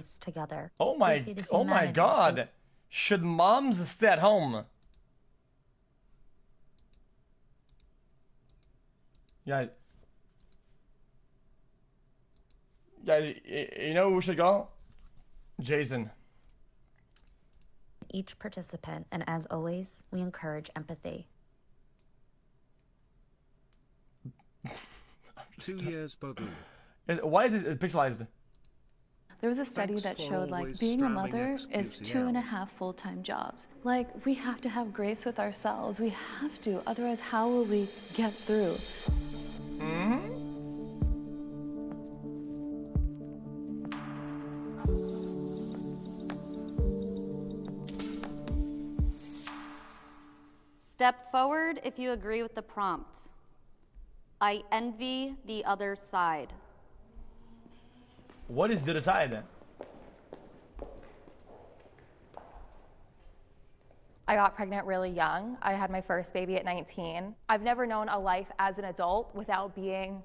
lives together. Oh We my, see the oh my humanity. God. Should moms stay at home? Yeah. Guys, you know who should go? Jason. Each participant, and as always, we encourage empathy. 2 years Bogu. Why is it pixelized? There was a study Thanks that for showed like always being a spamming mother is xQcL. 2.5 full-time jobs. Like we have to have grace with ourselves. We have to, otherwise how will we get through? Step forward if you agree with the prompt. I envy the other side. What is the other side? I got pregnant really young. I had my first baby at 19. I've never known a life as an adult without being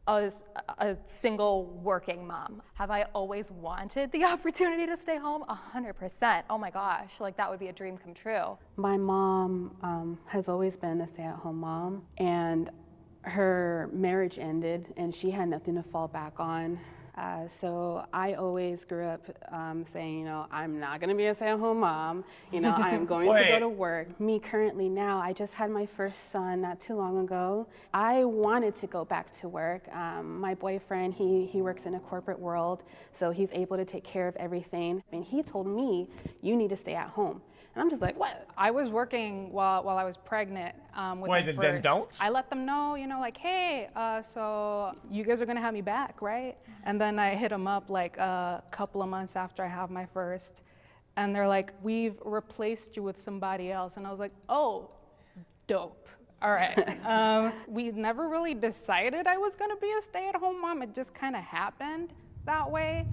a single working mom. Have I always wanted the opportunity to stay home? 100%. Oh my gosh, like that would be a dream come true. My mom has always been a stay-at-home mom, and her marriage ended and she had nothing to fall back on. So I always grew up saying, you know, I'm not going to be a stay-at-home mom. You know, I am going to go to work. Me currently now, I just had my first son not too long ago. I wanted to go back to work. My boyfriend, he works in a corporate world, so he's able to take care of everything. And he told me, you need to stay at home. And I'm just like, what? I was working while I was pregnant with my first. Then don't? I let them know, you know, like, hey, so you guys are gonna have me back, right? And then I hit them up like a couple of months after I have my first, and they're like, we've replaced you with somebody else. And I was like, oh, dope. All right. We never really decided I was gonna be a stay-at-home mom. It just kind of happened that way.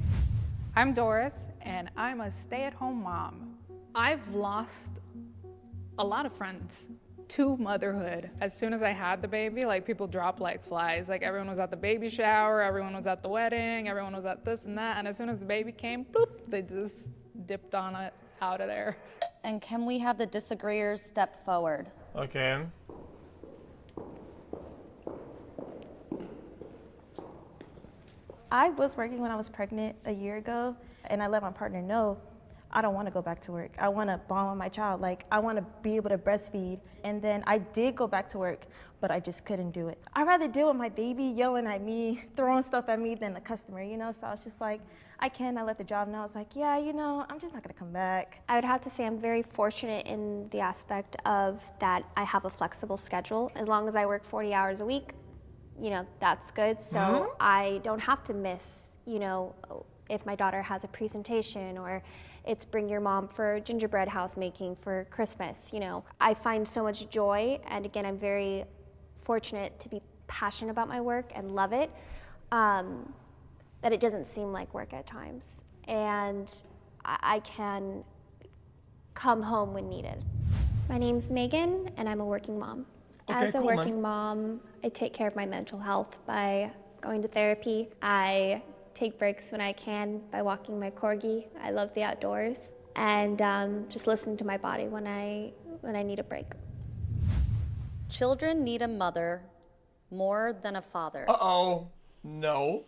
I'm Doris, and I'm a stay-at-home mom. I've lost a lot of friends to motherhood. As soon as I had the baby, like people dropped like flies. Like everyone was at the baby shower, everyone was at the wedding, everyone was at this and that. And as soon as the baby came, boop, they just dipped on it out of there. And can we have the disagreeers step forward? Okay. I was working when I was pregnant a year ago, and I let my partner know I don't want to go back to work. I want to bond with my child. Like, I want to be able to breastfeed. And then I did go back to work, but I just couldn't do it. I'd rather deal with my baby yelling at me, throwing stuff at me than the customer, you know? So I was just like, I let the job know. I was like, yeah, you know, I'm just not going to come back. I would have to say I'm very fortunate in the aspect of that I have a flexible schedule. As long as I work 40 hours a week, you know, that's good. So I don't have to miss, you know, if my daughter has a presentation or it's bring your mom for gingerbread house making for Christmas, you know. I find so much joy, and again, I'm very fortunate to be passionate about my work and love it, that it doesn't seem like work at times. And I can come home when needed. My name's Megan, and I'm a working mom. Okay, As a working mom, I take care of my mental health by going to therapy. I take breaks when I can by walking my corgi. I love the outdoors, and just listening to my body when I need a break. Children need a mother more than a father. Uh-oh. No.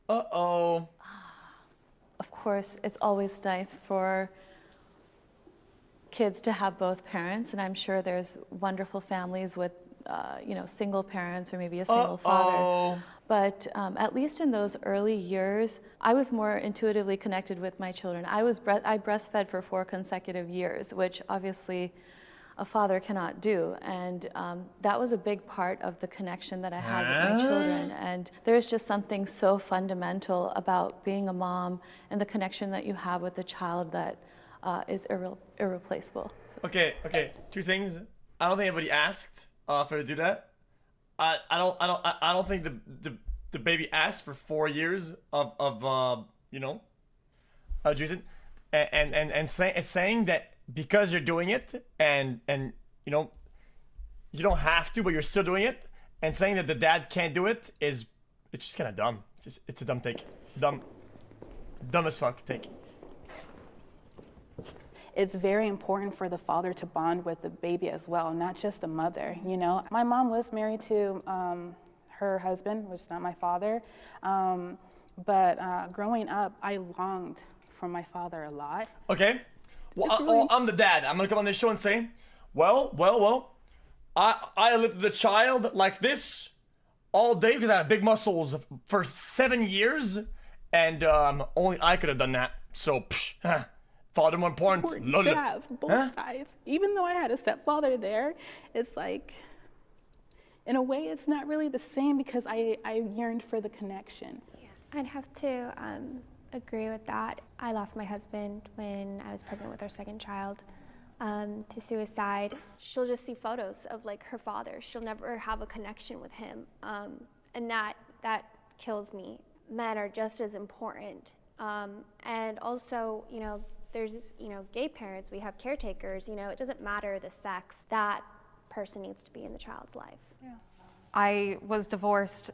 Uh-oh. Of course, it's always nice for kids to have both parents, and I'm sure there's wonderful families with, you know, single parents or maybe a single father. But at least in those early years, I was more intuitively connected with my children. I breastfed for 4 consecutive years, which obviously a father cannot do. And that was a big part of the connection that I had with my children. And there's just something so fundamental about being a mom and the connection that you have with the child that is irreplaceable. So. Okay, 2 things. I don't think anybody asked for her to do that. I don't think the baby asked for 4 years of you know, Jason, and saying that because you're doing it and you know, you don't have to, but you're still doing it. And saying that the dad can't do it it's just kind of dumb. It's a dumb take. Dumb as fuck take. It's very important for the father to bond with the baby as well, not just the mother, you know. My mom was married to her husband, which is not my father, but growing up, I longed for my father a lot. Okay. Well, I'm the dad. I'm gonna come on this show and say, well, I lifted the child like this all day because I had big muscles for 7 years, and only I could have done that. So, father more important. To have both sides. Even though I had a stepfather there, it's like, in a way, it's not really the same because I yearned for the connection. I'd have to agree with that. I lost my husband when I was pregnant with our second child to suicide. She'll just see photos of like her father. She'll never have a connection with him, and that kills me. Men are just as important, and also, you know, there's, you know, gay parents. We have caretakers. You know, it doesn't matter the sex. That person needs to be in the child's life. Yeah. I was divorced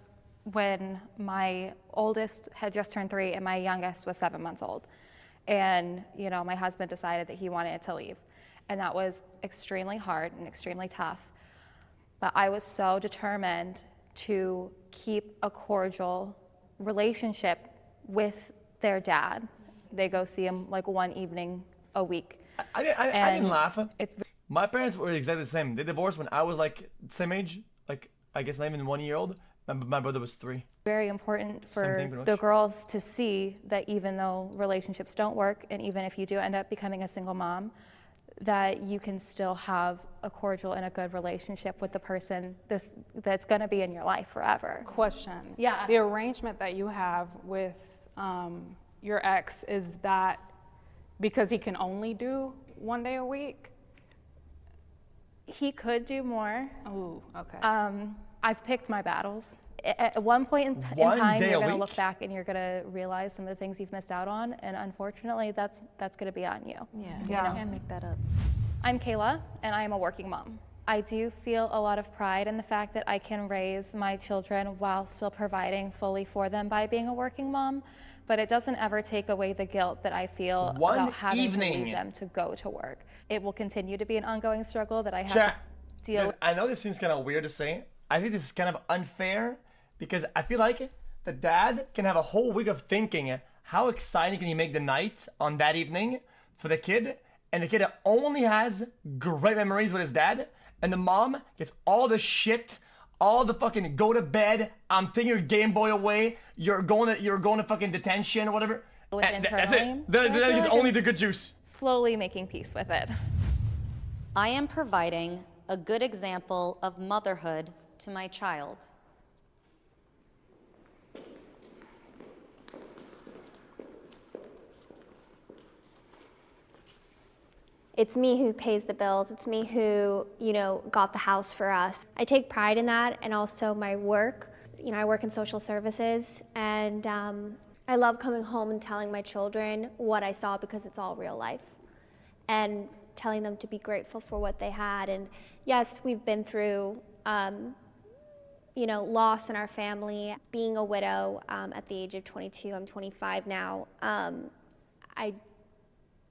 when my oldest had just turned 3 and my youngest was 7 months old. And, you know, my husband decided that he wanted to leave. And that was extremely hard and extremely tough. But I was so determined to keep a cordial relationship with their dad. They go see him like one evening a week. I didn't laugh. My parents were exactly the same. They divorced when I was like the same age, like I guess not even 1 year old. My brother was 3. Very important for the girls to see that even though relationships don't work, and even if you do end up becoming a single mom, that you can still have a cordial and a good relationship with the person that's going to be in your life forever. Question. Yeah. The arrangement that you have with your ex, is that because he can only do 1 day a week? He could do more. Oh, okay. I've picked my battles. At one point in time, you're going to look back and you're going to realize some of the things you've missed out on, and unfortunately, that's going to be on you. Yeah, You you know? can't make that up. I'm Kayla, and I am a working mom. I do feel a lot of pride in the fact that I can raise my children while still providing fully for them by being a working mom, but it doesn't ever take away the guilt that I feel about having to leave them to go to work. It will continue to be an ongoing struggle that I have to deal with. I know this seems kind of weird to say. I think this is kind of unfair because I feel like the dad can have a whole week of thinking how exciting can he make the night on that evening for the kid, and the kid only has great memories with his dad, and the mom gets all the shit, all the fucking go to bed, I'm taking your Game Boy away, you're going to fucking detention or whatever. That's it. That gets only the good juice. Slowly making peace with it. I am providing a good example of motherhood to my child. It's me who pays the bills. It's me who, you know, got the house for us. I take pride in that, and also my work. You know, I work in social services, and I love coming home and telling my children what I saw because it's all real life, and telling them to be grateful for what they had. And yes, we've been through, you know, loss in our family. Being a widow at the age of 22, I'm 25 now. I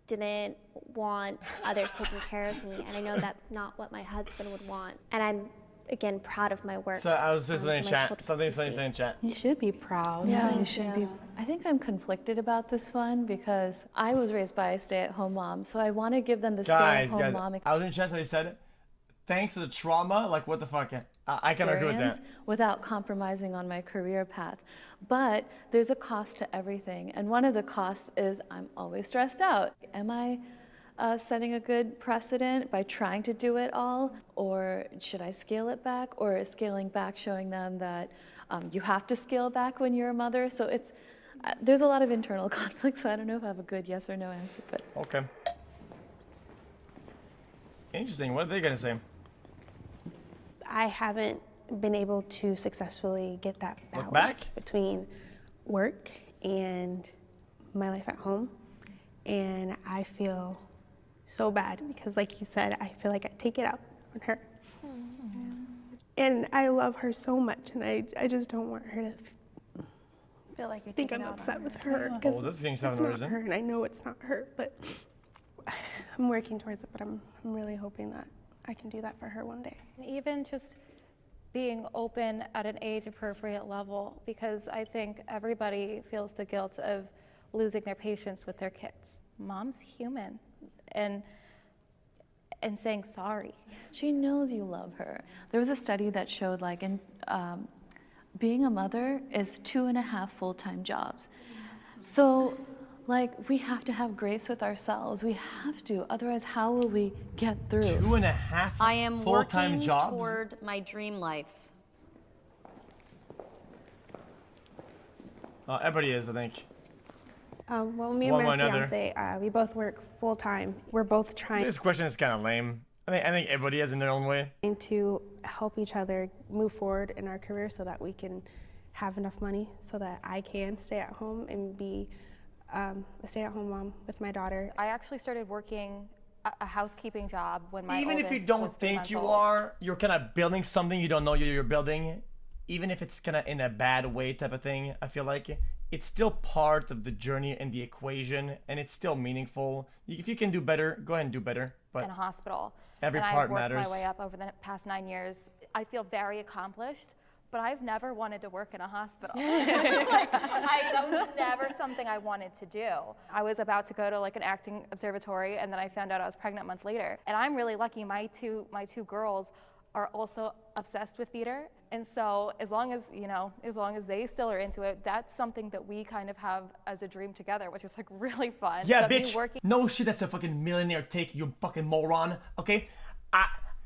didn't want others taking care of me, and I know that's not what my husband would want. And I'm, again, proud of my work. So I was just saying in chat. Something's saying in chat. You should be proud. Yeah, you should be. I think I'm conflicted about this one because I was raised by a stay-at-home mom, so I want to give them the stay-at-home mom I was in chat, so they said, thanks to the trauma, like what the fuck? I can agree with that. Without compromising on my career path. But there's a cost to everything, and one of the costs is I'm always stressed out. Am I setting a good precedent by trying to do it all, or should I scale it back, or is scaling back showing them that you have to scale back when you're a mother? So it's there's a lot of internal conflict, so I don't know if I have a good yes or no answer. But okay. Interesting. What are they gonna say? I haven't been able to successfully get that Look balance back? between work and my life at home. And I feel so bad because, like you said, I feel like I take it out on her. And I love her so much, and I just don't want her to feel like you're think taking I'm out on upset her. with her. Oh, 'Cause this thing's it's having a not reason. her, and I know it's not her, but I'm working towards it, but I'm really hoping that I can do that for her one day. Even just being open at an age-appropriate level, because I think everybody feels the guilt of losing their patience with their kids. Mom's human, and saying sorry. She knows you love her. There was a study that showed like being a mother is 2.5 full-time jobs. So like we have to have grace with ourselves. We have to, otherwise how will we get through? 2.5 I am full-time working jobs? toward my dream life. Everybody is, I think. Well, me and One way or my another. fiance, we both work full time. We're both trying This question is kind of lame. I think everybody is in their own way. to help each other move forward in our career so that we can have enough money so that I can stay at home and be a stay-at-home mom with my daughter. I actually started working a housekeeping job when my Even if you oldest don't was 3 think months you old. are, you're kind of building something you don't know you're building. Even if it's kind of in a bad way type of thing, I feel like it's still part of the journey and the equation, and it's still meaningful. If you can do better, go ahead and do better. But in a hospital. every and part I've worked matters. my way up over the past 9 years. I feel very accomplished, but I've never wanted to work in a hospital. That was never something I wanted to do. I was about to go to like an acting observatory, and then I found out I was pregnant a month later. And I'm really lucky. My two girls are also obsessed with theater, and so as long as they still are into it, that's something that we kind of have as a dream together, which is like really fun. yeah, But me bitch. working- No shit, that's a fucking millionaire take, you fucking moron. Okay,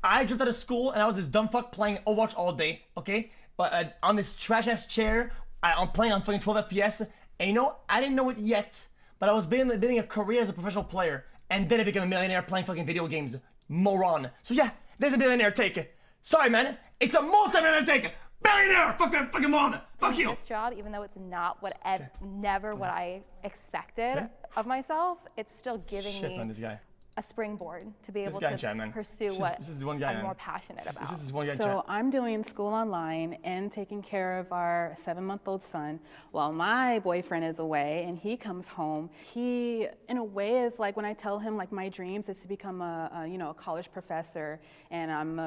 I dropped out of school and I was this dumb fuck playing Overwatch all day. Okay, but on this trash ass chair, I'm playing on fucking 12 FPS, and you know I didn't know it yet, but I was building a career as a professional player, and then I became a millionaire playing fucking video games. Moron. So yeah, there's a millionaire take. Sorry, man. It's a multi-millionaire take. Billionaire. Fucking moron. Fuck you. This job, even though it's not what never what I expected of myself, it's still giving Shit, me man, this guy. a springboard to be able guy in to chat, man. pursue This is- what this is one guy, I'm man. more passionate about. This is one guy in So chat. I'm doing school online and taking care of our 7-month-old son while my boyfriend is away, and he comes home. He, in a way, is like when I tell him like my dreams is to become a college professor, and I'm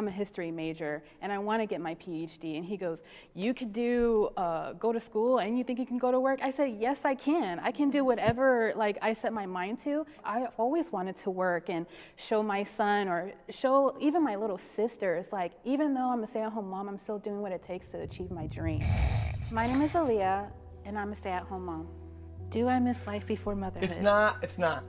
a history major, and I want to get my PhD. And he goes, "You could go to school, and you think you can go to work?" I said, "Yes, I can. I can do whatever like I set my mind to." I've always wanted to work and show my son or show even my little sisters, like, even though I'm a stay-at-home mom, I'm still doing what it takes to achieve my dream. My name is Aaliyah, and I'm a stay-at-home mom. Do I miss life before motherhood? It's not.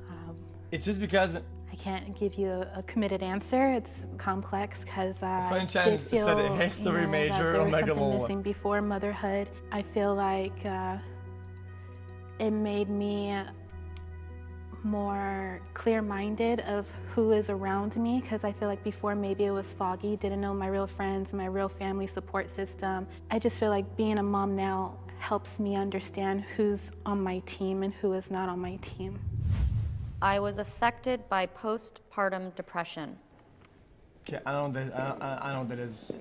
It's just because I can't give you a committed answer. It's complex because I Friend Chan did feel said it history that major, there was Omega something Lol. missing before motherhood. I feel like it made me more clear-minded of who is around me, because I feel like before maybe it was foggy, didn't know my real friends, my real family support system. I just feel like being a mom now helps me understand who's on my team and who is not on my team. I was affected by postpartum depression. Okay, I don't know what that is.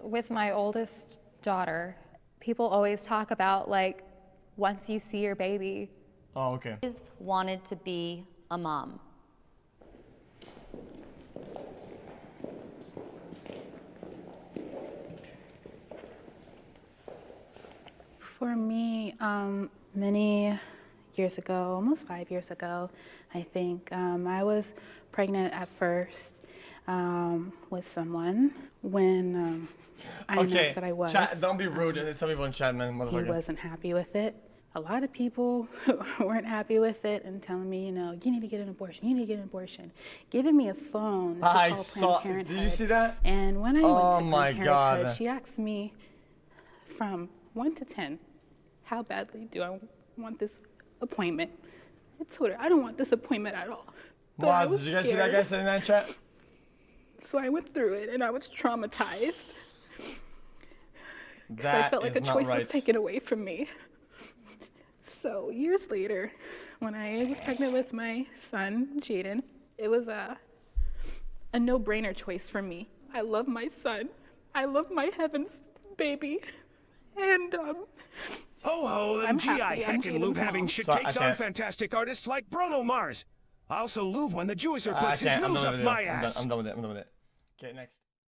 With my oldest daughter, people always talk about like once you see your baby. Oh, okay. Always wanted to be a mom. For me, many years ago, almost 5 years ago, I think, I was pregnant at first with someone when I announced that I was. Chat, don't be rude. There's some people in chat, man, He motherfucker. wasn't happy with it. A lot of people weren't happy with it and telling me, you need to get an abortion, you need to get an abortion. Giving me a phone to I call saw. Planned Parenthood. Did you see that? And when I Oh went to my Planned God. Parenthood, she asked me from 1 to 10, how badly do I want this appointment? I told her, I don't want this appointment at all. But I Wow, was did you guys see that guy scared. saying that in chat? So I went through it and I was traumatized. Because I That felt like is a not choice right. was taken away from me. So years later, when I was pregnant with my son, Jaden, it was a no-brainer choice for me. I love my son. I love my heavens baby. And OMG, I heckin' love having shit Sorry, takes I on can't. fantastic artists like Bruno Mars. I also love when the juicer I puts his can't. I'm nose done up with the my video. ass. I'm done with it. Okay, next.